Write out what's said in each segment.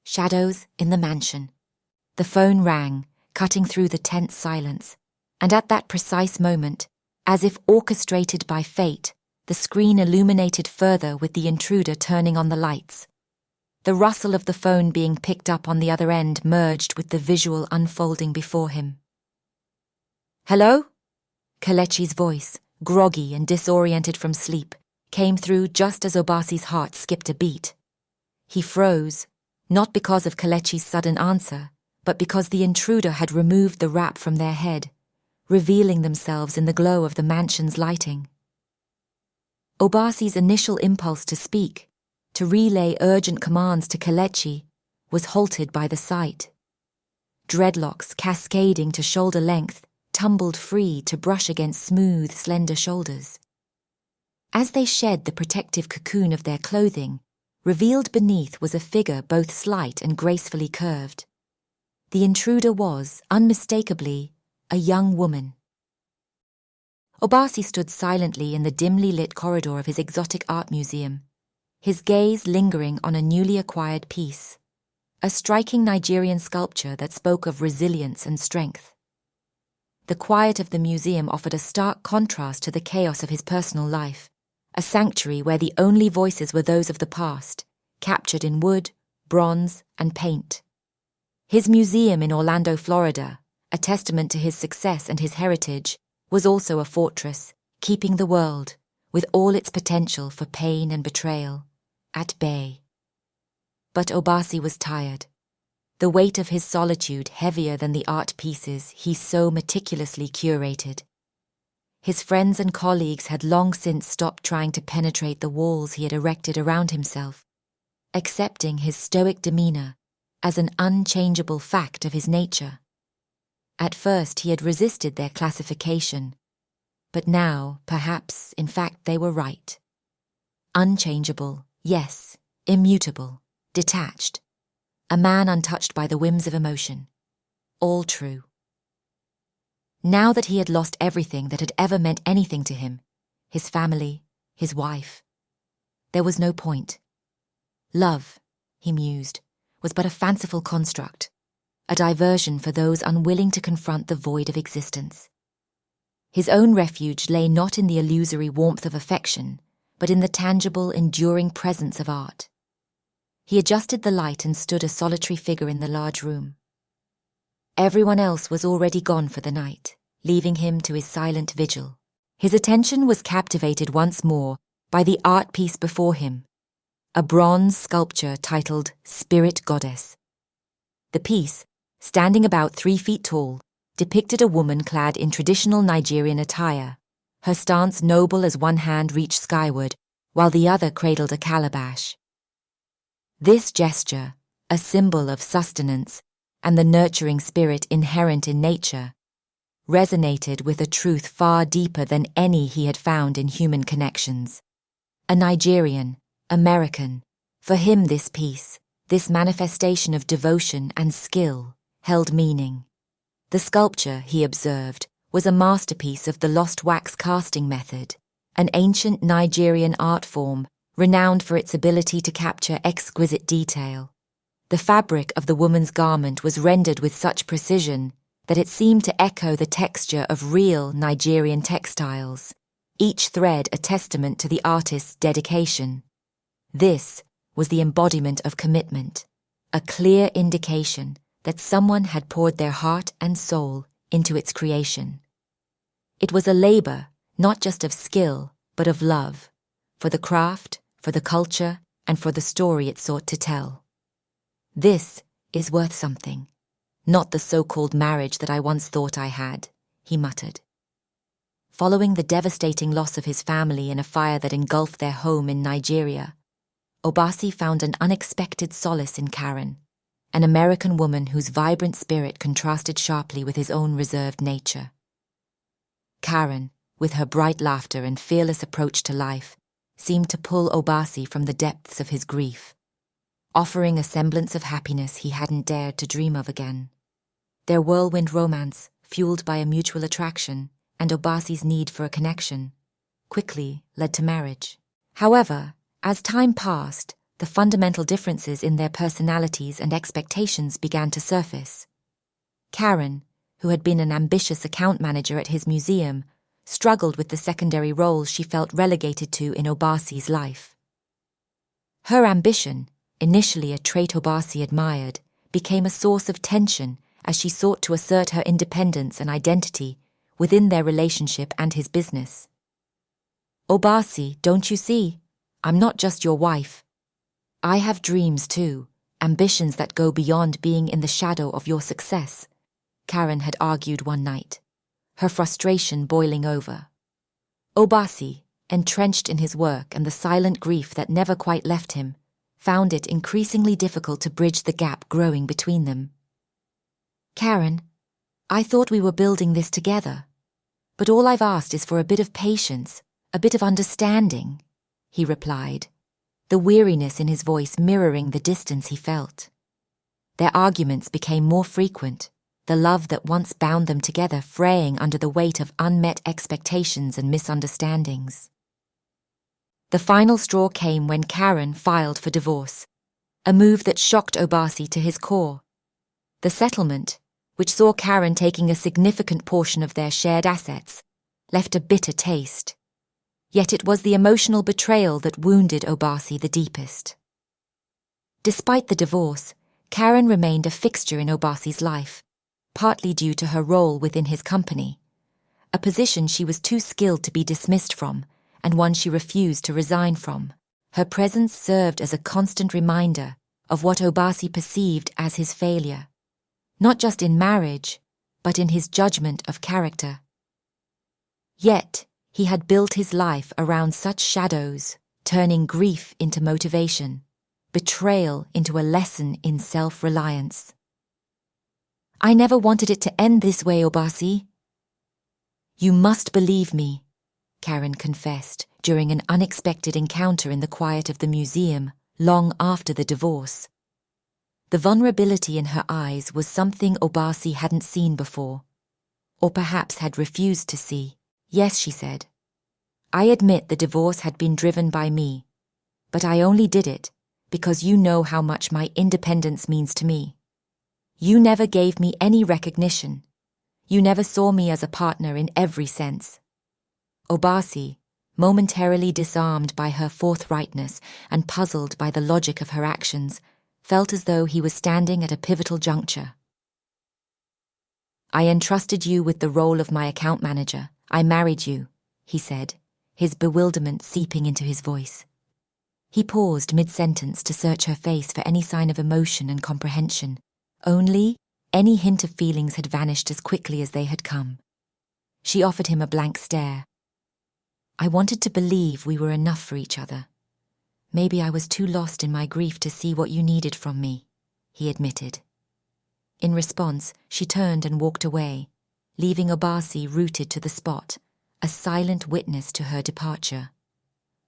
Shadows in the mansion. The phone rang, cutting through the tense silence, and at that precise moment, as if orchestrated by fate, the screen illuminated further with the intruder turning on the lights. The rustle of the phone being picked up on the other end merged with the visual unfolding before him. "Hello?" Kelechi's voice, groggy and disoriented from sleep, came through just as Obasi's heart skipped a beat. He froze, not because of Kelechi's sudden answer, but because the intruder had removed the wrap from their head, revealing themselves in the glow of the mansion's lighting. Obasi's initial impulse to speak, to relay urgent commands to Kelechi, was halted by the sight. Dreadlocks cascading to shoulder length tumbled free to brush against smooth, slender shoulders. As they shed the protective cocoon of their clothing, revealed beneath was a figure both slight and gracefully curved. The intruder was, unmistakably, a young woman. Obasi stood silently in the dimly lit corridor of his exotic art museum, his gaze lingering on a newly acquired piece, a striking Nigerian sculpture that spoke of resilience and strength. The quiet of the museum offered a stark contrast to the chaos of his personal life, a sanctuary where the only voices were those of the past, captured in wood, bronze, and paint. His museum in Orlando, Florida, a testament to his success and his heritage, was also a fortress, keeping the world, with all its potential for pain and betrayal, at bay. But Obasi was tired, the weight of his solitude heavier than the art pieces he so meticulously curated. His friends and colleagues had long since stopped trying to penetrate the walls he had erected around himself, accepting his stoic demeanor as an unchangeable fact of his nature. At first he had resisted their classification, but now, perhaps, in fact, they were right. Unchangeable, yes, immutable, detached, a man untouched by the whims of emotion. All true. Now that he had lost everything that had ever meant anything to him, his family, his wife, there was no point. Love, he mused, was but a fanciful construct, a diversion for those unwilling to confront the void of existence. His own refuge lay not in the illusory warmth of affection, but in the tangible, enduring presence of art. He adjusted the light and stood a solitary figure in the large room. Everyone else was already gone for the night, leaving him to his silent vigil. His attention was captivated once more by the art piece before him, a bronze sculpture titled Spirit Goddess. The piece, standing about 3 feet tall, depicted a woman clad in traditional Nigerian attire, her stance noble as one hand reached skyward, while the other cradled a calabash. This gesture, a symbol of sustenance and the nurturing spirit inherent in nature, resonated with a truth far deeper than any he had found in human connections. A Nigerian, American, for him this piece, this manifestation of devotion and skill, held meaning. The sculpture, he observed, was a masterpiece of the lost wax casting method, an ancient Nigerian art form renowned for its ability to capture exquisite detail. The fabric of the woman's garment was rendered with such precision that it seemed to echo the texture of real Nigerian textiles, each thread a testament to the artist's dedication. This was the embodiment of commitment, a clear indication that someone had poured their heart and soul into its creation. It was a labor, not just of skill, but of love, for the craft, for the culture, and for the story it sought to tell. This is worth something, not the so-called marriage that I once thought I had, he muttered. Following the devastating loss of his family in a fire that engulfed their home in Nigeria, Obasi found an unexpected solace in Karen, an American woman whose vibrant spirit contrasted sharply with his own reserved nature. Karen, with her bright laughter and fearless approach to life, seemed to pull Obasi from the depths of his grief, offering a semblance of happiness he hadn't dared to dream of again. Their whirlwind romance, fueled by a mutual attraction and Obasi's need for a connection, quickly led to marriage. However, as time passed, the fundamental differences in their personalities and expectations began to surface. Karen, who had been an ambitious account manager at his museum, struggled with the secondary roles she felt relegated to in Obasi's life. Her ambition, initially a trait Obasi admired, became a source of tension as she sought to assert her independence and identity within their relationship and his business. "Obasi, don't you see? I'm not just your wife. I have dreams too, ambitions that go beyond being in the shadow of your success," Karen had argued one night, her frustration boiling over. Obasi, entrenched in his work and the silent grief that never quite left him, found it increasingly difficult to bridge the gap growing between them. "Karen, I thought we were building this together, but all I've asked is for a bit of patience, a bit of understanding," he replied, the weariness in his voice mirroring the distance he felt. Their arguments became more frequent, the love that once bound them together fraying under the weight of unmet expectations and misunderstandings. The final straw came when Karen filed for divorce, a move that shocked Obasi to his core. The settlement, which saw Karen taking a significant portion of their shared assets, left a bitter taste. Yet it was the emotional betrayal that wounded Obasi the deepest. Despite the divorce, Karen remained a fixture in Obasi's life, partly due to her role within his company, a position she was too skilled to be dismissed from and one she refused to resign from. Her presence served as a constant reminder of what Obasi perceived as his failure, not just in marriage, but in his judgment of character. Yet, he had built his life around such shadows, turning grief into motivation, betrayal into a lesson in self-reliance. "I never wanted it to end this way, Obasi." "You must believe me," Karen confessed during an unexpected encounter in the quiet of the museum long after the divorce. The vulnerability in her eyes was something Obasi hadn't seen before, or perhaps had refused to see. "Yes," she said. "I admit the divorce had been driven by me, but I only did it because you know how much my independence means to me. You never gave me any recognition. You never saw me as a partner in every sense." Obasi, momentarily disarmed by her forthrightness and puzzled by the logic of her actions, felt as though he was standing at a pivotal juncture. "I entrusted you with the role of my account manager. I married you," he said, his bewilderment seeping into his voice. He paused mid-sentence to search her face for any sign of emotion and comprehension. Only any hint of feelings had vanished as quickly as they had come. She offered him a blank stare. "I wanted to believe we were enough for each other. Maybe I was too lost in my grief to see what you needed from me," he admitted. In response, she turned and walked away, leaving Obasi rooted to the spot, a silent witness to her departure.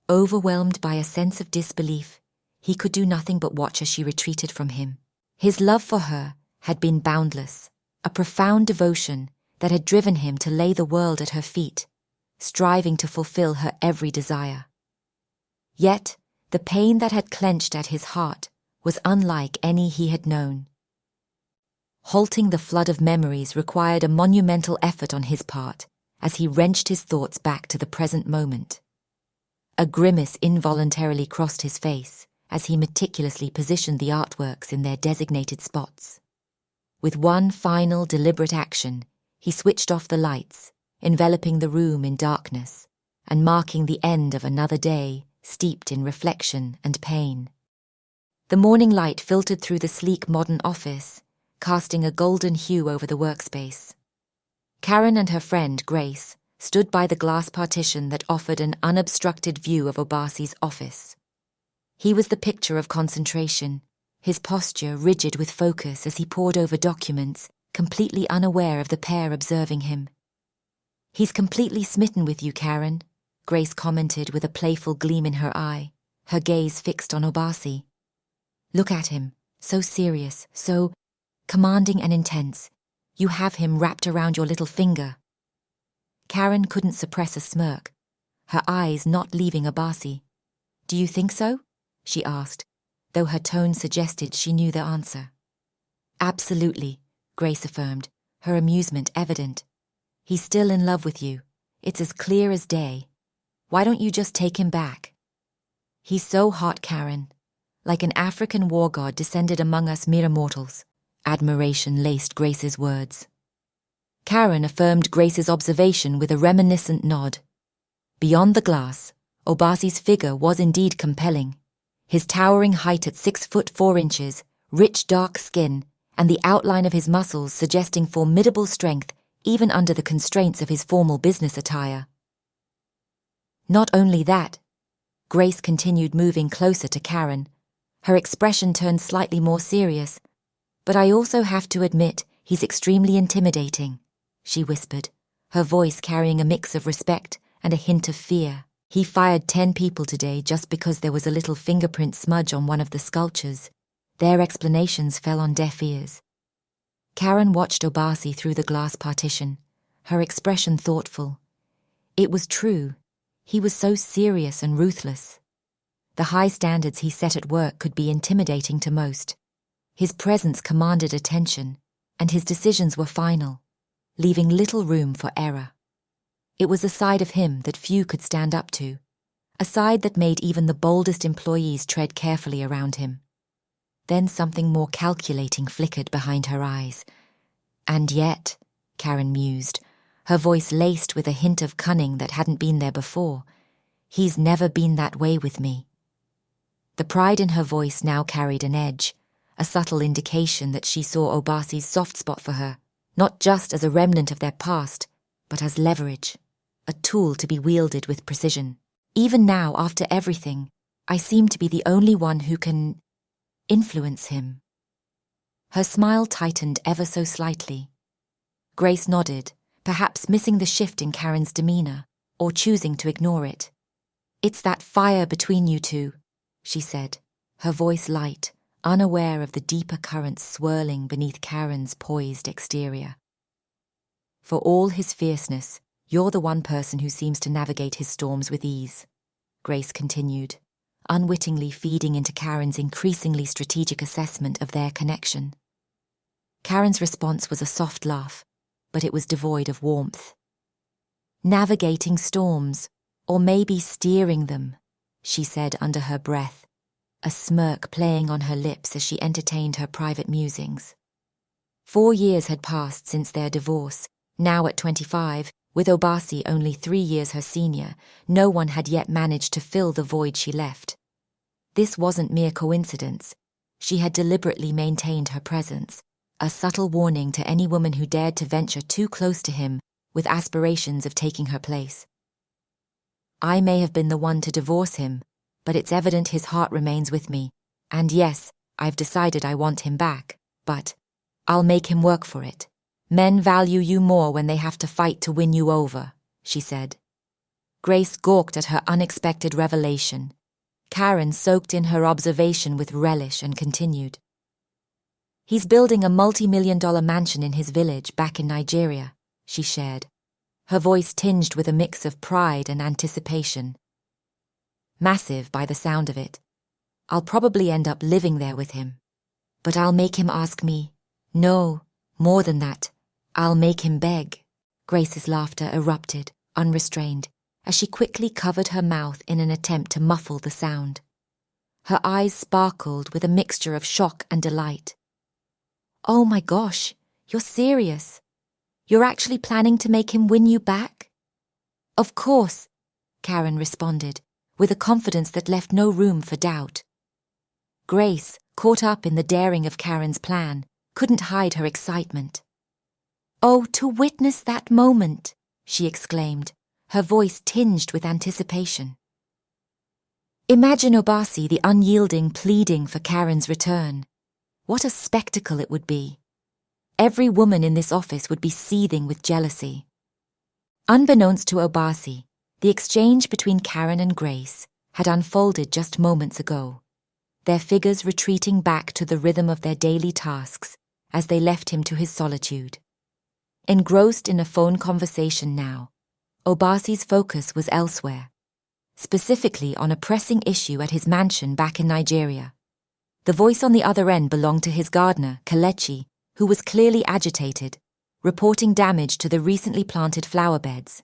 Overwhelmed by a sense of disbelief, he could do nothing but watch as she retreated from him. His love for her had been boundless, a profound devotion that had driven him to lay the world at her feet, striving to fulfill her every desire. Yet, the pain that had clenched at his heart was unlike any he had known. Halting the flood of memories required a monumental effort on his part as he wrenched his thoughts back to the present moment. A grimace involuntarily crossed his face as he meticulously positioned the artworks in their designated spots. With one final deliberate action, he switched off the lights, enveloping the room in darkness and marking the end of another day steeped in reflection and pain. The morning light filtered through the sleek modern office, casting a golden hue over the workspace. Karen and her friend, Grace, stood by the glass partition that offered an unobstructed view of Obasi's office. He was the picture of concentration, his posture rigid with focus as he pored over documents, completely unaware of the pair observing him. "He's completely smitten with you, Karen," Grace commented with a playful gleam in her eye, her gaze fixed on Obasi. "Look at him, so serious, so commanding and intense. You have him wrapped around your little finger." Karen couldn't suppress a smirk, her eyes not leaving Obasi. "Do you think so?" she asked, though her tone suggested she knew the answer. Absolutely, Grace affirmed, her amusement evident. He's still in love with you. It's as clear as day. Why don't you just take him back? He's so hot, Karen. Like an African war god descended among us mere mortals. Admiration laced Grace's words. Karen affirmed Grace's observation with a reminiscent nod. Beyond the glass, Obasi's figure was indeed compelling. His towering height at 6'4", rich dark skin, and the outline of his muscles suggesting formidable strength even under the constraints of his formal business attire. Not only that, Grace continued moving closer to Karen. Her expression turned slightly more serious. But I also have to admit he's extremely intimidating, she whispered, her voice carrying a mix of respect and a hint of fear. He fired 10 people today just because there was a little fingerprint smudge on one of the sculptures. Their explanations fell on deaf ears. Karen watched Obasi through the glass partition, her expression thoughtful. It was true. He was so serious and ruthless. The high standards he set at work could be intimidating to most. His presence commanded attention, and his decisions were final, leaving little room for error. It was a side of him that few could stand up to, a side that made even the boldest employees tread carefully around him. Then something more calculating flickered behind her eyes. And yet, Karen mused, her voice laced with a hint of cunning that hadn't been there before, he's never been that way with me. The pride in her voice now carried an edge, a subtle indication that she saw Obasi's soft spot for her, not just as a remnant of their past, but as leverage, a tool to be wielded with precision. Even now, after everything, I seem to be the only one who can influence him. Her smile tightened ever so slightly. Grace nodded, perhaps missing the shift in Karen's demeanor, or choosing to ignore it. It's that fire between you two, she said, her voice light, unaware of the deeper currents swirling beneath Karen's poised exterior. For all his fierceness, you're the one person who seems to navigate his storms with ease, Grace continued, unwittingly feeding into Karen's increasingly strategic assessment of their connection. Karen's response was a soft laugh, but it was devoid of warmth. Navigating storms, or maybe steering them, she said under her breath, a smirk playing on her lips as she entertained her private musings. 4 years had passed since their divorce. Now at 25, with Obasi only 3 years her senior, no one had yet managed to fill the void she left. This wasn't mere coincidence. She had deliberately maintained her presence, a subtle warning to any woman who dared to venture too close to him with aspirations of taking her place. I may have been the one to divorce him, but it's evident his heart remains with me, and yes, I've decided I want him back, but I'll make him work for it. Men value you more when they have to fight to win you over, she said. Grace gawked at her unexpected revelation. Karen soaked in her observation with relish and continued. He's building a multi-million-dollar mansion in his village back in Nigeria, she shared, her voice tinged with a mix of pride and anticipation. Massive by the sound of it. I'll probably end up living there with him. But I'll make him ask me. No, more than that. I'll make him beg. Grace's laughter erupted, unrestrained, as she quickly covered her mouth in an attempt to muffle the sound. Her eyes sparkled with a mixture of shock and delight. Oh my gosh, you're serious. You're actually planning to make him win you back? Of course, Karen responded, with a confidence that left no room for doubt. Grace, caught up in the daring of Karen's plan, couldn't hide her excitement. Oh, to witness that moment, she exclaimed, her voice tinged with anticipation. Imagine Obasi the unyielding pleading for Karen's return. What a spectacle it would be. Every woman in this office would be seething with jealousy. Unbeknownst to Obasi, the exchange between Karen and Grace had unfolded just moments ago, their figures retreating back to the rhythm of their daily tasks as they left him to his solitude. Engrossed in a phone conversation now, Obasi's focus was elsewhere, specifically on a pressing issue at his mansion back in Nigeria. The voice on the other end belonged to his gardener, Kelechi, who was clearly agitated, reporting damage to the recently planted flower beds.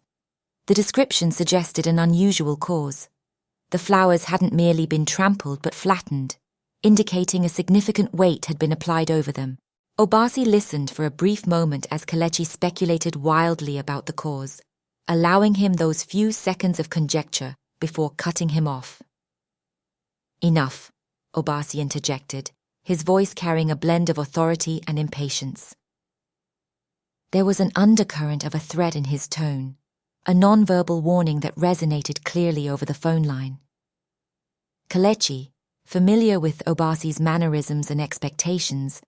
The description suggested an unusual cause. The flowers hadn't merely been trampled but flattened, indicating a significant weight had been applied over them. Obasi listened for a brief moment as Kelechi speculated wildly about the cause, allowing him those few seconds of conjecture before cutting him off. "Enough," Obasi interjected, his voice carrying a blend of authority and impatience. There was an undercurrent of a threat in his tone, a non-verbal warning that resonated clearly over the phone line. Kelechi, familiar with Obasi's mannerisms and expectations,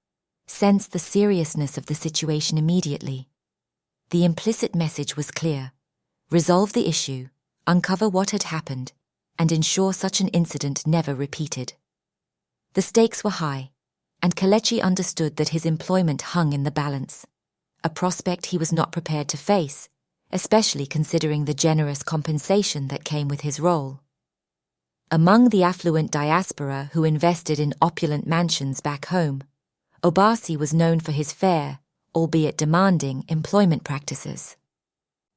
sensed the seriousness of the situation immediately. The implicit message was clear: resolve the issue, uncover what had happened, and ensure such an incident never repeated. The stakes were high, and Kelechi understood that his employment hung in the balance, a prospect he was not prepared to face, especially considering the generous compensation that came with his role. Among the affluent diaspora who invested in opulent mansions back home, Obasi was known for his fair, albeit demanding, employment practices.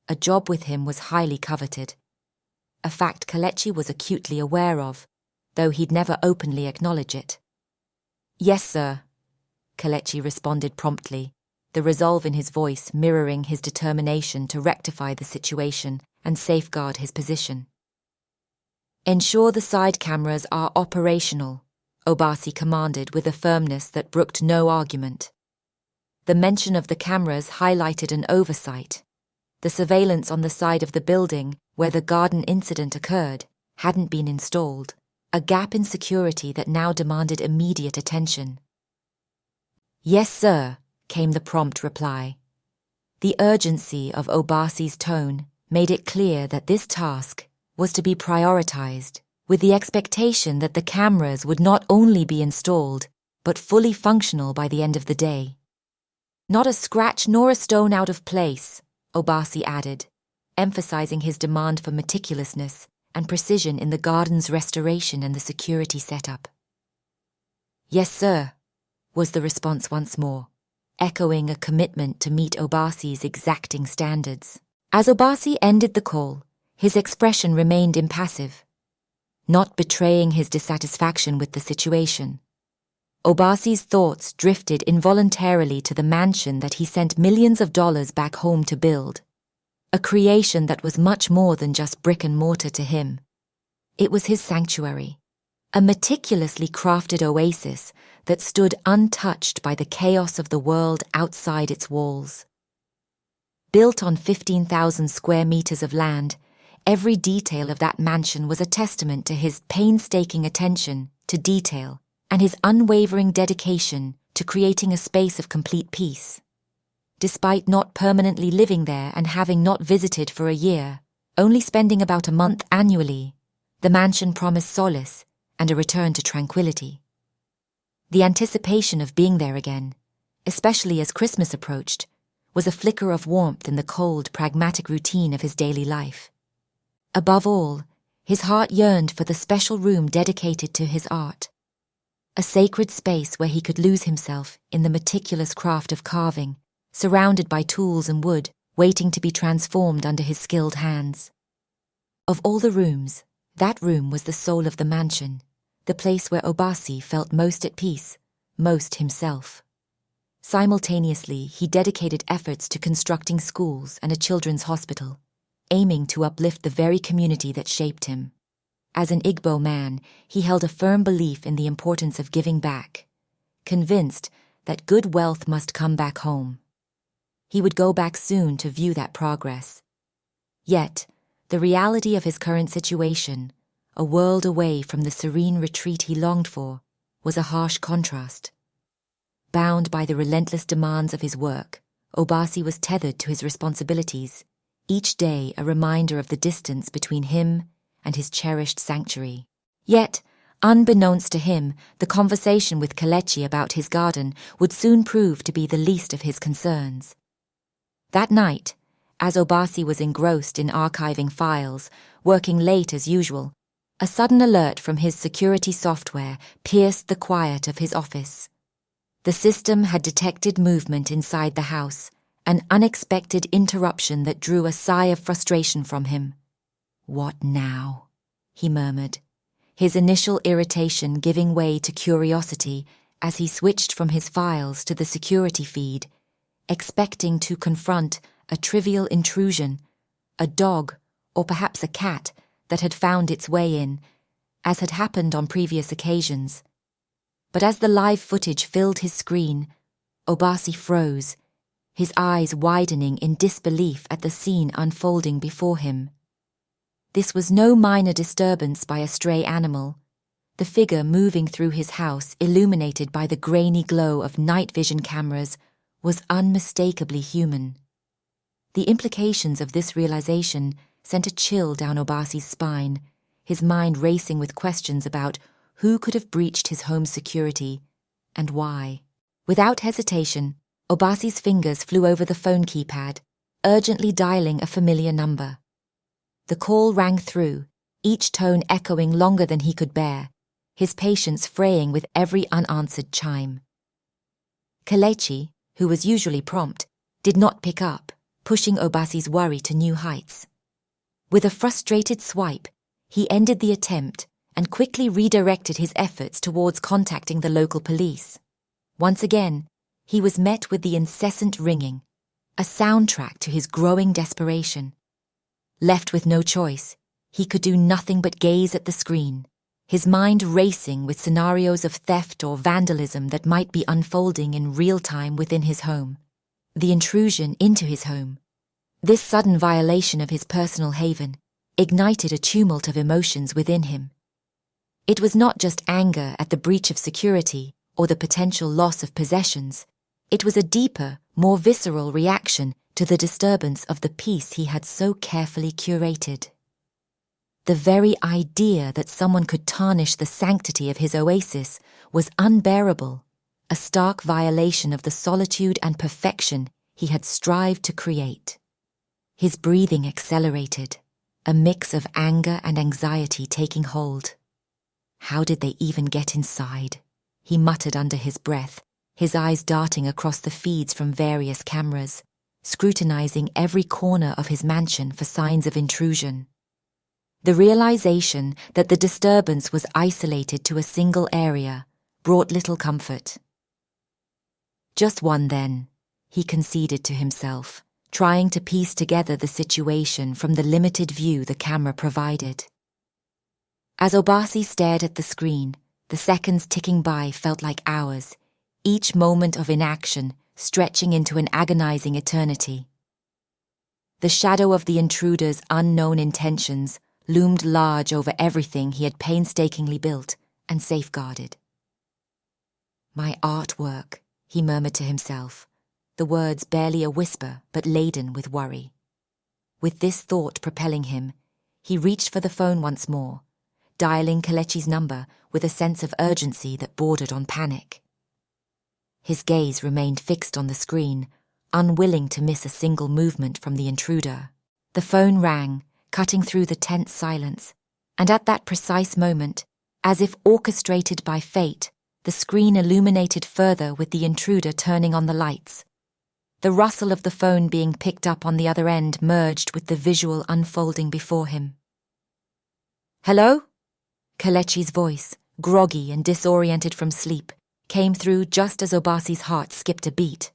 A job with him was highly coveted, a fact Kelechi was acutely aware of, though he'd never openly acknowledge it. "Yes, sir," Kelechi responded promptly, the resolve in his voice mirroring his determination to rectify the situation and safeguard his position. "Ensure the side cameras are operational," Obasi commanded with a firmness that brooked no argument. The mention of the cameras highlighted an oversight. The surveillance on the side of the building where the garden incident occurred hadn't been installed, a gap in security that now demanded immediate attention. "Yes, sir," came the prompt reply. The urgency of Obasi's tone made it clear that this task was to be prioritized, with the expectation that the cameras would not only be installed, but fully functional by the end of the day. "Not a scratch nor a stone out of place," Obasi added, emphasizing his demand for meticulousness and precision in the garden's restoration and the security setup. "Yes, sir," was the response once more, echoing a commitment to meet Obasi's exacting standards. As Obasi ended the call, his expression remained impassive, not betraying his dissatisfaction with the situation. Obasi's thoughts drifted involuntarily to the mansion that he sent millions of dollars back home to build, a creation that was much more than just brick and mortar to him. It was his sanctuary, a meticulously crafted oasis that stood untouched by the chaos of the world outside its walls. Built on 15,000 square meters of land, every detail of that mansion was a testament to his painstaking attention to detail and his unwavering dedication to creating a space of complete peace. Despite not permanently living there and having not visited for a year, only spending about a month annually, the mansion promised solace and a return to tranquility. The anticipation of being there again, especially as Christmas approached, was a flicker of warmth in the cold, pragmatic routine of his daily life. Above all, his heart yearned for the special room dedicated to his art, a sacred space where he could lose himself in the meticulous craft of carving, surrounded by tools and wood, waiting to be transformed under his skilled hands. Of all the rooms, that room was the soul of the mansion, the place where Obasi felt most at peace, most himself. Simultaneously, he dedicated efforts to constructing schools and a children's hospital, aiming to uplift the very community that shaped him. As an Igbo man, he held a firm belief in the importance of giving back, convinced that good wealth must come back home. He would go back soon to view that progress. Yet, the reality of his current situation, a world away from the serene retreat he longed for, was a harsh contrast. Bound by the relentless demands of his work, Obasi was tethered to his responsibilities, each day a reminder of the distance between him and his cherished sanctuary. Yet, unbeknownst to him, the conversation with Kelechi about his garden would soon prove to be the least of his concerns. That night, as Obasi was engrossed in archiving files, working late as usual, A sudden alert from his security software pierced the quiet of his office. The system had detected movement inside the house, an unexpected interruption that drew a sigh of frustration from him. "What now?" he murmured, his initial irritation giving way to curiosity as he switched from his files to the security feed, expecting to confront a trivial intrusion, a dog or perhaps a cat that had found its way in, as had happened on previous occasions. But as the live footage filled his screen, Obasi froze, his eyes widening in disbelief at the scene unfolding before him. This was no minor disturbance by a stray animal. The figure moving through his house, illuminated by the grainy glow of night vision cameras, was unmistakably human. The implications of this realization sent a chill down Obasi's spine, his mind racing with questions about who could have breached his home's security and why. Without hesitation, Obasi's fingers flew over the phone keypad, urgently dialing a familiar number. The call rang through, each tone echoing longer than he could bear, his patience fraying with every unanswered chime. Kelechi, who was usually prompt, did not pick up, pushing Obasi's worry to new heights. With a frustrated swipe, he ended the attempt and quickly redirected his efforts towards contacting the local police. Once again, he was met with the incessant ringing, a soundtrack to his growing desperation. Left with no choice, he could do nothing but gaze at the screen, his mind racing with scenarios of theft or vandalism that might be unfolding in real time within his home. The intrusion into his home. This sudden violation of his personal haven ignited a tumult of emotions within him. It was not just anger at the breach of security or the potential loss of possessions. It was a deeper, more visceral reaction to the disturbance of the peace he had so carefully curated. The very idea that someone could tarnish the sanctity of his oasis was unbearable, a stark violation of the solitude and perfection he had strived to create. His breathing accelerated, a mix of anger and anxiety taking hold. How did they even get inside? He muttered under his breath, his eyes darting across the feeds from various cameras, scrutinizing every corner of his mansion for signs of intrusion. The realization that the disturbance was isolated to a single area brought little comfort. Just one then, he conceded to himself, trying to piece together the situation from the limited view the camera provided. As Obasi stared at the screen, the seconds ticking by felt like hours, each moment of inaction stretching into an agonizing eternity. The shadow of the intruder's unknown intentions loomed large over everything he had painstakingly built and safeguarded. "My artwork," he murmured to himself, the words barely a whisper but laden with worry. With this thought propelling him, he reached for the phone once more, dialing Kelechi's number with a sense of urgency that bordered on panic. His gaze remained fixed on the screen, unwilling to miss a single movement from the intruder. The phone rang, cutting through the tense silence, and at that precise moment, as if orchestrated by fate, the screen illuminated further with the intruder turning on the lights. The rustle of the phone being picked up on the other end merged with the visual unfolding before him. "Hello?" Kelechi's voice, groggy and disoriented from sleep, came through just as Obasi's heart skipped a beat.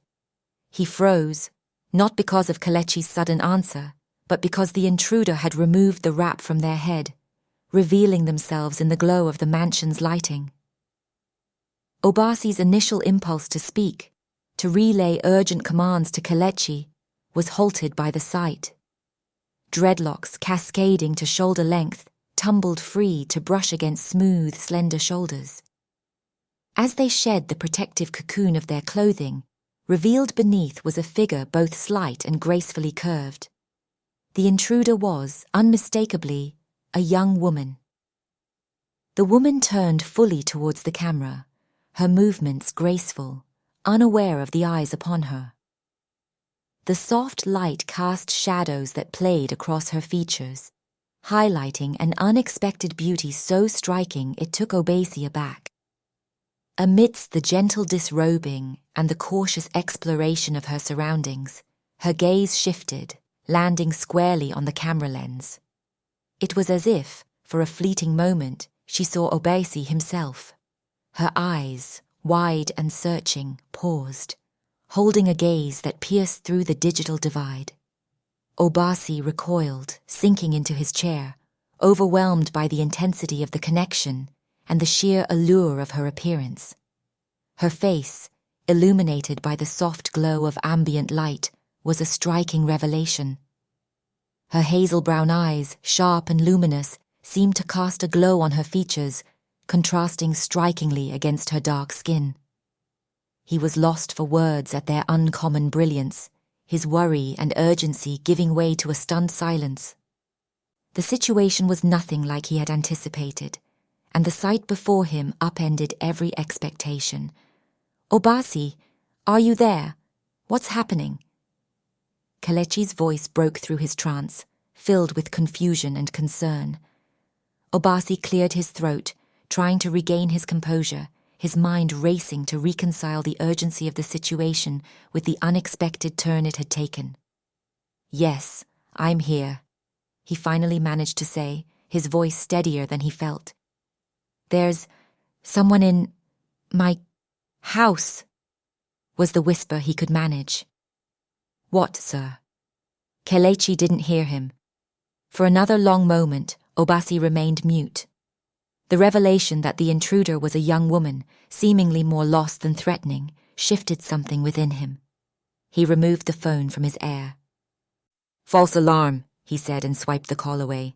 He froze, not because of Kelechi's sudden answer, but because the intruder had removed the wrap from their head, revealing themselves in the glow of the mansion's lighting. Obasi's initial impulse to speak, to relay urgent commands to Kelechi, was halted by the sight. Dreadlocks cascading to shoulder length tumbled free to brush against smooth, slender shoulders. As they shed the protective cocoon of their clothing, revealed beneath was a figure both slight and gracefully curved. The intruder was, unmistakably, a young woman. The woman turned fully towards the camera, her movements graceful, unaware of the eyes upon her. The soft light cast shadows that played across her features, highlighting an unexpected beauty so striking it took Obasi aback. Amidst the gentle disrobing and the cautious exploration of her surroundings, her gaze shifted, landing squarely on the camera lens. It was as if, for a fleeting moment, she saw Obasi himself. Her eyes, wide and searching, paused, holding a gaze that pierced through the digital divide. Obasi recoiled, sinking into his chair, overwhelmed by the intensity of the connection and the sheer allure of her appearance. Her face, illuminated by the soft glow of ambient light, was a striking revelation. Her hazel-brown eyes, sharp and luminous, seemed to cast a glow on her features, contrasting strikingly against her dark skin. He was lost for words at their uncommon brilliance, his worry and urgency giving way to a stunned silence. The situation was nothing like he had anticipated, and the sight before him upended every expectation. "Obasi, are you there? What's happening?" Kelechi's voice broke through his trance, filled with confusion and concern. Obasi cleared his throat, trying to regain his composure, his mind racing to reconcile the urgency of the situation with the unexpected turn it had taken. "Yes, I'm here," he finally managed to say, his voice steadier than he felt. "There's someone in my house," was the whisper he could manage. "What, sir?" Kelechi didn't hear him. For another long moment, Obasi remained mute. The revelation that the intruder was a young woman, seemingly more lost than threatening, shifted something within him. He removed the phone from his ear. "False alarm," he said and swiped the call away.